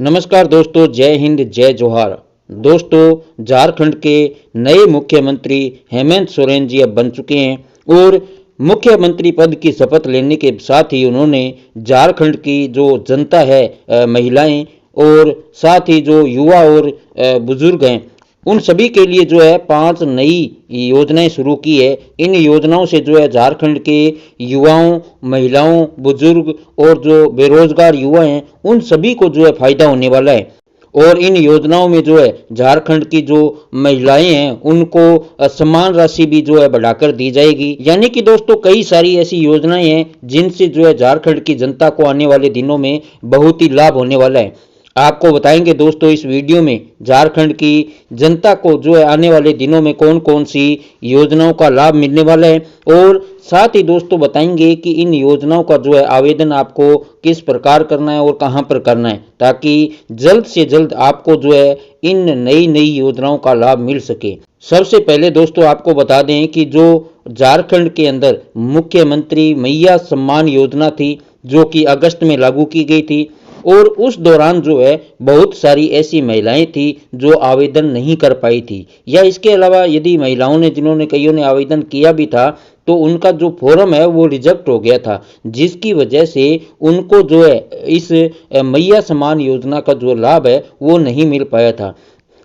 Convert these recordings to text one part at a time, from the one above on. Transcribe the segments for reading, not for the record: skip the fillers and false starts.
नमस्कार दोस्तों, जय हिंद जय जोहार। दोस्तों, झारखंड के नए मुख्यमंत्री हेमंत सोरेन जी अब बन चुके हैं और मुख्यमंत्री पद की शपथ लेने के साथ ही उन्होंने झारखंड की जो जनता है, महिलाएं और साथ ही जो युवा और बुजुर्ग हैं, उन सभी के लिए जो है 5 नई योजनाएं शुरू की है। इन योजनाओं से जो है झारखंड के युवाओं, महिलाओं, बुजुर्ग और जो बेरोजगार युवा हैं, उन सभी को जो है फायदा होने वाला है। और इन योजनाओं में जो है झारखंड की जो महिलाएं हैं उनको सम्मान राशि भी जो है बढ़ाकर दी जाएगी। यानी कि दोस्तों, कई सारी ऐसी योजनाएं हैं जिनसे जो है झारखंड की जनता को आने वाले दिनों में बहुत ही लाभ होने वाला है। आपको बताएंगे दोस्तों इस वीडियो में झारखंड की जनता को जो है आने वाले दिनों में कौन कौन सी योजनाओं का लाभ मिलने वाला है, और साथ ही दोस्तों बताएंगे कि इन योजनाओं का जो है आवेदन आपको किस प्रकार करना है और कहां पर करना है, ताकि जल्द से जल्द आपको जो है इन नई नई योजनाओं का लाभ मिल सके। सबसे पहले दोस्तों आपको बता दें कि जो झारखंड के अंदर मुख्यमंत्री मैया सम्मान योजना थी, जो कि अगस्त में लागू की गई थी, और उस दौरान जो है बहुत सारी ऐसी महिलाएं थी जो आवेदन नहीं कर पाई थी, या इसके अलावा यदि महिलाओं ने जिन्होंने कईयों ने आवेदन किया भी था तो उनका जो फॉर्म है वो रिजेक्ट हो गया था, जिसकी वजह से उनको जो है इस मैया सम्मान योजना का जो लाभ है वो नहीं मिल पाया था।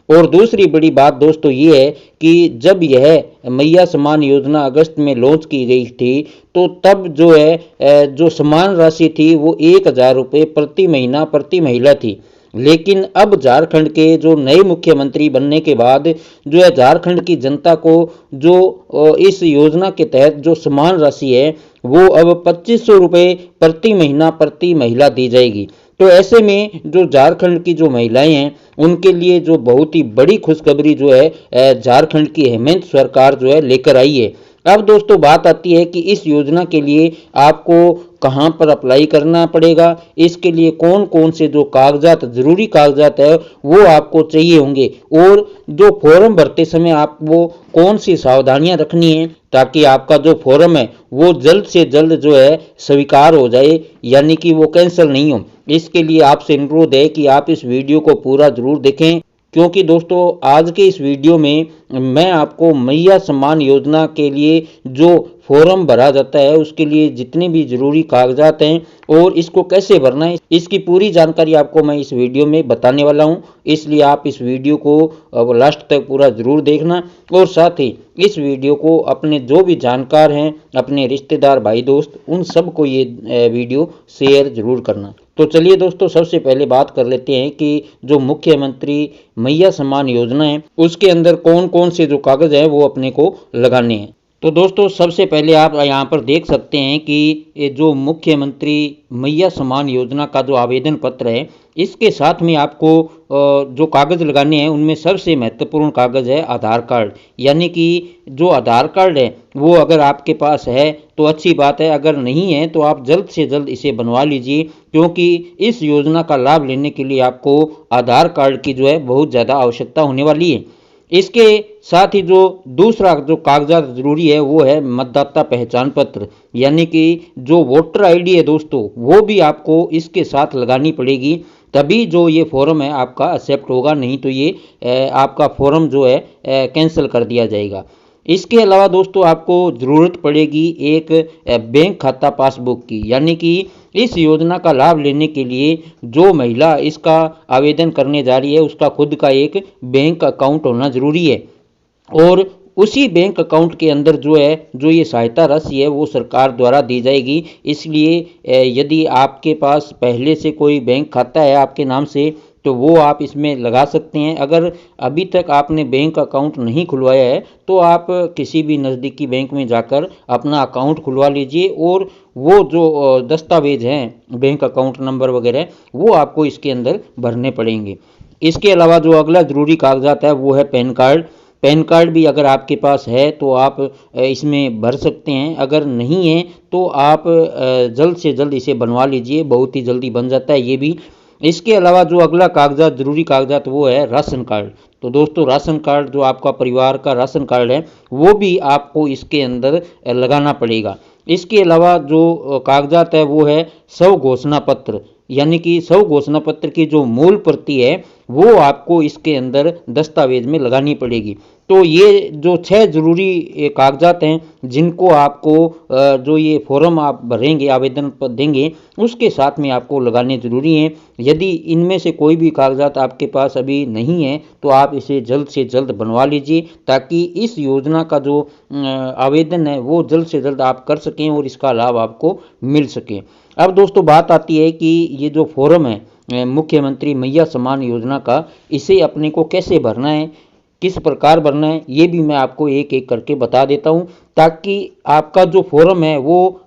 और दूसरी बड़ी बात दोस्तों ये है कि जब यह मैया सम्मान योजना अगस्त में लॉन्च की गई थी तो तब जो है जो सम्मान राशि थी वो 1,000 रुपये प्रति महीना प्रति महिला थी। लेकिन अब झारखंड के जो नए मुख्यमंत्री बनने के बाद जो है झारखंड की जनता को जो इस योजना के तहत जो सम्मान राशि है वो अब 2,500 रुपये प्रति महीना प्रति महिला दी जाएगी। तो ऐसे में जो झारखंड की जो महिलाएं हैं उनके लिए जो बहुत ही बड़ी खुशखबरी जो है झारखंड की हेमंत सरकार जो है लेकर आई है। अब दोस्तों बात आती है कि इस योजना के लिए आपको कहां पर अप्लाई करना पड़ेगा, इसके लिए कौन कौन से जो कागजात, जरूरी कागजात है वो आपको चाहिए होंगे, और जो फॉर्म भरते समय आपको कौन सी सावधानियां रखनी है ताकि आपका जो फॉर्म है वो जल्द से जल्द जो है स्वीकार हो जाए, यानी कि वो कैंसिल नहीं हो। इसके लिए आपसे अनुरोध है कि आप इस वीडियो को पूरा जरूर देखें, क्योंकि दोस्तों आज के इस वीडियो में मैं आपको मैया सम्मान योजना के लिए जो फॉर्म भरा जाता है उसके लिए जितने भी जरूरी कागजात हैं और इसको कैसे भरना है, इसकी पूरी जानकारी आपको मैं इस वीडियो में बताने वाला हूं। इसलिए आप इस वीडियो को लास्ट तक पूरा जरूर देखना, और साथ ही इस वीडियो को अपने जो भी जानकार हैं, अपने रिश्तेदार, भाई दोस्त, उन सबको ये वीडियो शेयर जरूर करना। तो चलिए दोस्तों, सबसे पहले बात कर लेते हैं कि जो मुख्यमंत्री मैया सम्मान योजना है उसके अंदर कौन कौन से जो कागज हैं वो अपने को लगाने हैं। तो दोस्तों सबसे पहले आप यहाँ पर देख सकते हैं कि ये जो मुख्यमंत्री मैया सम्मान योजना का जो आवेदन पत्र है, इसके साथ में आपको जो कागज़ लगाने हैं उनमें सबसे महत्वपूर्ण कागज़ है आधार कार्ड। यानी कि जो आधार कार्ड है वो अगर आपके पास है तो अच्छी बात है, अगर नहीं है तो आप जल्द से जल्द इसे बनवा लीजिए, क्योंकि इस योजना का लाभ लेने के लिए आपको आधार कार्ड की जो है बहुत ज़्यादा आवश्यकता होने वाली है। इसके साथ ही जो दूसरा जो कागजात जरूरी है वो है मतदाता पहचान पत्र, यानी कि जो वोटर आईडी है दोस्तों वो भी आपको इसके साथ लगानी पड़ेगी, तभी जो ये फॉर्म है आपका एक्सेप्ट होगा, नहीं तो ये आपका फॉर्म जो है कैंसिल कर दिया जाएगा। इसके अलावा दोस्तों आपको ज़रूरत पड़ेगी एक बैंक खाता पासबुक की, यानी कि इस योजना का लाभ लेने के लिए जो महिला इसका आवेदन करने जा रही है उसका खुद का एक बैंक अकाउंट होना ज़रूरी है, और उसी बैंक अकाउंट के अंदर जो है जो ये सहायता राशि है वो सरकार द्वारा दी जाएगी। इसलिए यदि आपके पास पहले से कोई बैंक खाता है आपके नाम से तो वो आप इसमें लगा सकते हैं। अगर अभी तक आपने बैंक अकाउंट नहीं खुलवाया है तो आप किसी भी नज़दीकी बैंक में जाकर अपना अकाउंट खुलवा लीजिए, और वो जो दस्तावेज हैं, बैंक अकाउंट नंबर वगैरह, वो आपको इसके अंदर भरने पड़ेंगे। इसके अलावा जो अगला ज़रूरी कागजात है वो है पैन कार्ड। पैन कार्ड भी अगर आपके पास है तो आप इसमें भर सकते हैं, अगर नहीं है तो आप जल्द से जल्द इसे बनवा लीजिए, बहुत ही जल्दी बन जाता है ये भी। इसके अलावा जो अगला कागजात, जरूरी कागजात, वो है राशन कार्ड। तो दोस्तों राशन कार्ड जो आपका परिवार का राशन कार्ड है वो भी आपको इसके अंदर लगाना पड़ेगा। इसके अलावा जो कागजात है वो है स्व घोषणा पत्र, यानी कि स्व घोषणा पत्र की जो मूल प्रति है वो आपको इसके अंदर दस्तावेज में लगानी पड़ेगी। तो ये जो 6 जरूरी कागजात हैं जिनको आपको जो ये फॉर्म आप भरेंगे, आवेदन पर देंगे, उसके साथ में आपको लगाने ज़रूरी हैं। यदि इनमें से कोई भी कागजात आपके पास अभी नहीं है तो आप इसे जल्द से जल्द बनवा लीजिए, ताकि इस योजना का जो आवेदन है वो जल्द से जल्द आप कर सकें और इसका लाभ आपको मिल सके। अब दोस्तों बात आती है कि ये जो फॉर्म है मुख्यमंत्री मैया सम्मान योजना का, इसे अपने को कैसे भरना है, किस प्रकार भरना है, ये भी मैं आपको एक एक करके बता देता हूँ, ताकि आपका जो फॉर्म है वो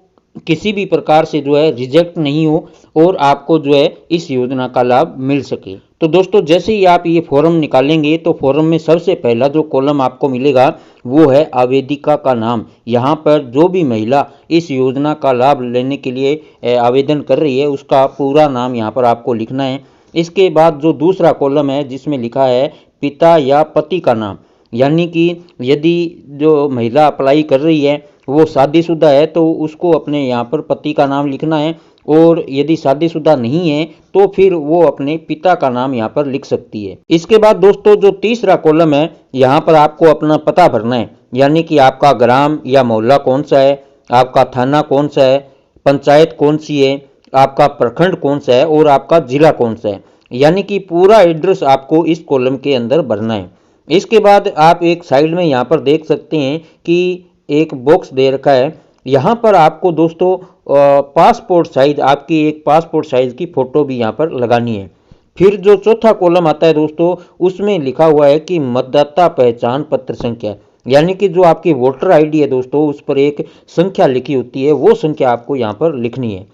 किसी भी प्रकार से जो है रिजेक्ट नहीं हो और आपको जो है इस योजना का लाभ मिल सके। तो दोस्तों जैसे ही आप ये फॉर्म निकालेंगे तो फॉर्म में सबसे पहला जो कॉलम आपको मिलेगा वो है आवेदिका का नाम। यहाँ पर जो भी महिला इस योजना का लाभ लेने के लिए आवेदन कर रही है उसका पूरा नाम यहाँ पर आपको लिखना है। इसके बाद जो दूसरा कॉलम है जिसमें लिखा है पिता या पति का नाम, यानी कि यदि जो महिला अप्लाई कर रही है वो शादीशुदा है तो उसको अपने यहाँ पर पति का नाम लिखना है, और यदि शादीशुदा नहीं है तो फिर वो अपने पिता का नाम यहाँ पर लिख सकती है। इसके बाद दोस्तों जो तीसरा कॉलम है यहाँ पर आपको अपना पता भरना है, यानी कि आपका ग्राम या मोहल्ला कौन सा है, आपका थाना कौन सा है, पंचायत कौन सी है, आपका प्रखंड कौन सा है और आपका जिला कौन सा है, यानी कि पूरा एड्रेस आपको इस कॉलम के अंदर भरना है। इसके बाद आप एक साइड में यहाँ पर देख सकते हैं कि एक बॉक्स दे रखा है, यहाँ पर आपको दोस्तों पासपोर्ट साइज, आपकी एक पासपोर्ट साइज की फ़ोटो भी यहाँ पर लगानी है। फिर जो चौथा कॉलम आता है दोस्तों उसमें लिखा हुआ है कि मतदाता पहचान पत्र संख्या, यानी कि जो आपकी वोटर आईडी है दोस्तों उस पर एक संख्या लिखी होती है, वो संख्या आपको यहाँ पर लिखनी है।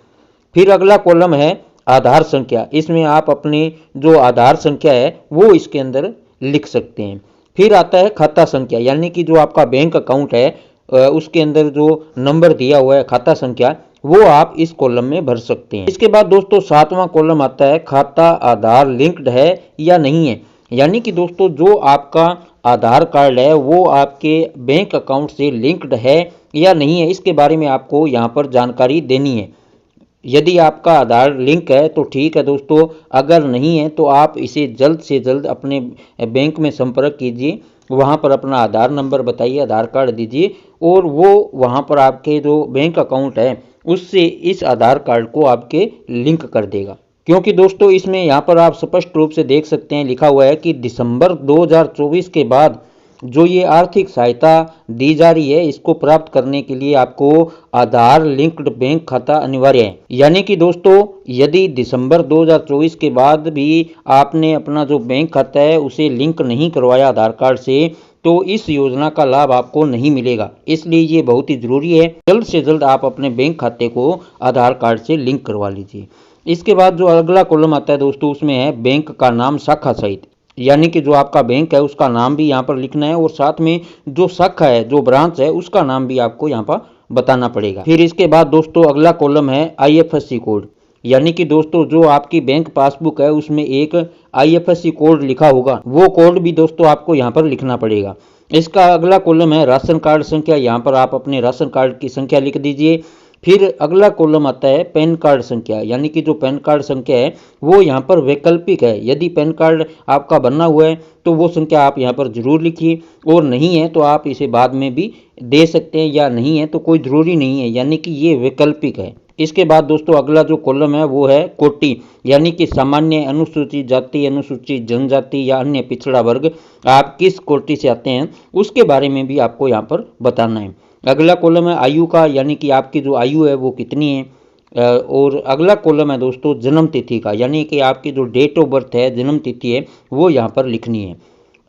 फिर अगला कॉलम है आधार संख्या, इसमें आप अपनी जो आधार संख्या है वो इसके अंदर लिख सकते हैं। फिर आता है खाता संख्या, यानी कि जो आपका बैंक अकाउंट है उसके अंदर जो नंबर दिया हुआ है खाता संख्या, वो आप इस कॉलम में भर सकते हैं। इसके बाद दोस्तों सातवां कॉलम आता है खाता आधार लिंक्ड है या नहीं है, यानी कि दोस्तों जो आपका आधार कार्ड है वो आपके बैंक अकाउंट से लिंक्ड है या नहीं है, इसके बारे में आपको यहाँ पर जानकारी देनी है। यदि आपका आधार लिंक है तो ठीक है दोस्तों, अगर नहीं है तो आप इसे जल्द से जल्द अपने बैंक में संपर्क कीजिए, वहाँ पर अपना आधार नंबर बताइए, आधार कार्ड दीजिए और वो वहाँ पर आपके जो बैंक अकाउंट है उससे इस आधार कार्ड को आपके लिंक कर देगा। क्योंकि दोस्तों इसमें यहाँ पर आप स्पष्ट रूप से देख सकते हैं लिखा हुआ है कि दिसंबर 2024 के बाद जो ये आर्थिक सहायता दी जा रही है इसको प्राप्त करने के लिए आपको आधार लिंक्ड बैंक खाता अनिवार्य है। यानी कि दोस्तों यदि दिसंबर 2024 के बाद भी आपने अपना जो बैंक खाता है उसे लिंक नहीं करवाया आधार कार्ड से तो इस योजना का लाभ आपको नहीं मिलेगा। इसलिए ये बहुत ही जरूरी है, जल्द से जल्द आप अपने बैंक खाते को आधार कार्ड से लिंक करवा लीजिए। इसके बाद जो अगला कॉलम आता है दोस्तों उसमें है बैंक का नाम शाखा सहित, यानी कि जो आपका बैंक है उसका नाम भी यहाँ पर लिखना है और साथ में जो शाखा है जो ब्रांच है उसका नाम भी आपको यहाँ पर बताना पड़ेगा। फिर इसके बाद दोस्तों अगला कॉलम है IFSC कोड, यानी कि दोस्तों जो आपकी बैंक पासबुक है उसमें एक IFSC कोड लिखा होगा, वो कोड भी दोस्तों आपको यहाँ पर लिखना पड़ेगा। इसका अगला कॉलम है राशन कार्ड संख्या, यहाँ पर आप अपने राशन कार्ड की संख्या लिख दीजिए। फिर अगला कॉलम आता है पैन कार्ड संख्या, यानी कि जो पैन कार्ड संख्या है वो यहाँ पर वैकल्पिक है, यदि पैन कार्ड आपका बनना हुआ है तो वो संख्या आप यहाँ पर जरूर लिखिए, और नहीं है तो आप इसे बाद में भी दे सकते हैं, या नहीं है तो कोई ज़रूरी नहीं है, यानी कि ये वैकल्पिक है। इसके बाद दोस्तों अगला जो कॉलम है वो है कोटि, यानी कि सामान्य, अनुसूचित जाति, अनुसूचित जनजाति या अन्य पिछड़ा वर्ग, आप किस कोटि से आते हैं उसके बारे में भी आपको यहाँ पर बताना है। अगला कॉलम है आयु का, यानी कि आपकी जो आयु है वो कितनी है। और अगला कॉलम है दोस्तों जन्म तिथि का, यानी कि आपकी जो डेट ऑफ बर्थ है, जन्म तिथि है, वो यहाँ पर लिखनी है।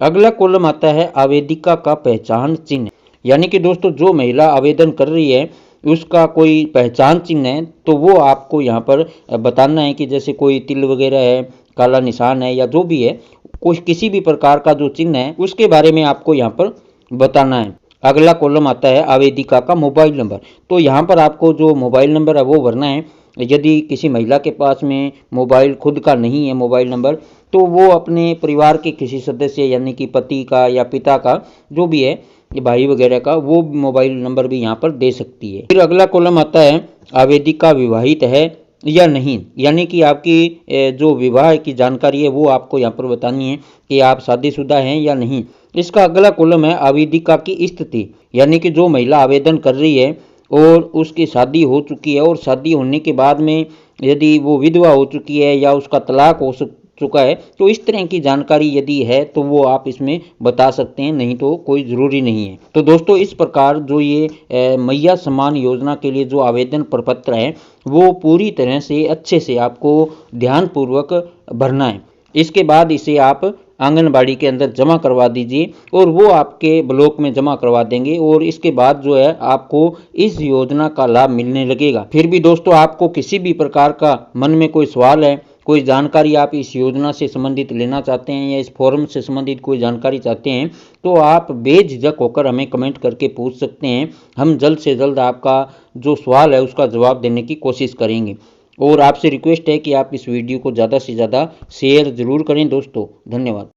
अगला कॉलम आता है आवेदिका का पहचान चिन्ह, यानी कि दोस्तों जो महिला आवेदन कर रही है उसका कोई पहचान चिन्ह है तो वो आपको यहाँ पर बताना है, कि जैसे कोई तिल वगैरह है, काला निशान है, या जो भी है, कोई किसी भी प्रकार का जो चिन्ह है उसके बारे में आपको यहाँ पर बताना है। अगला कॉलम आता है आवेदिका का मोबाइल नंबर, तो यहाँ पर आपको जो मोबाइल नंबर है वो भरना है। यदि किसी महिला के पास में मोबाइल खुद का नहीं है मोबाइल नंबर, तो वो अपने परिवार के किसी सदस्य, यानी कि पति का या पिता का जो भी है, भाई वगैरह का, वो मोबाइल नंबर भी यहाँ पर दे सकती है। फिर अगला कॉलम आता है आवेदिका विवाहित है या नहीं, यानी कि आपकी जो विवाह की जानकारी है वो आपको यहाँ पर बतानी है कि आप शादीशुदा हैं या नहीं। इसका अगला कॉलम है आवेदिका की स्थिति, यानी कि जो महिला आवेदन कर रही है और उसकी शादी हो चुकी है और शादी होने के बाद में यदि वो विधवा हो चुकी है या उसका तलाक हो चुका है, तो इस तरह की जानकारी यदि है तो वो आप इसमें बता सकते हैं, नहीं तो कोई ज़रूरी नहीं है। तो दोस्तों इस प्रकार जो ये मैया सम्मान योजना के लिए जो आवेदन प्रपत्र है वो पूरी तरह से अच्छे से आपको ध्यानपूर्वक भरना है। इसके बाद इसे आप आंगनबाड़ी के अंदर जमा करवा दीजिए और वो आपके ब्लॉक में जमा करवा देंगे और इसके बाद जो है आपको इस योजना का लाभ मिलने लगेगा। फिर भी दोस्तों आपको किसी भी प्रकार का मन में कोई सवाल है, कोई जानकारी आप इस योजना से संबंधित लेना चाहते हैं या इस फॉर्म से संबंधित कोई जानकारी चाहते हैं, तो आप बेझिझक होकर हमें कमेंट करके पूछ सकते हैं। हम जल्द से जल्द आपका जो सवाल है उसका जवाब देने की कोशिश करेंगे। और आपसे रिक्वेस्ट है कि आप इस वीडियो को ज़्यादा से ज़्यादा शेयर ज़रूर करें दोस्तों। धन्यवाद।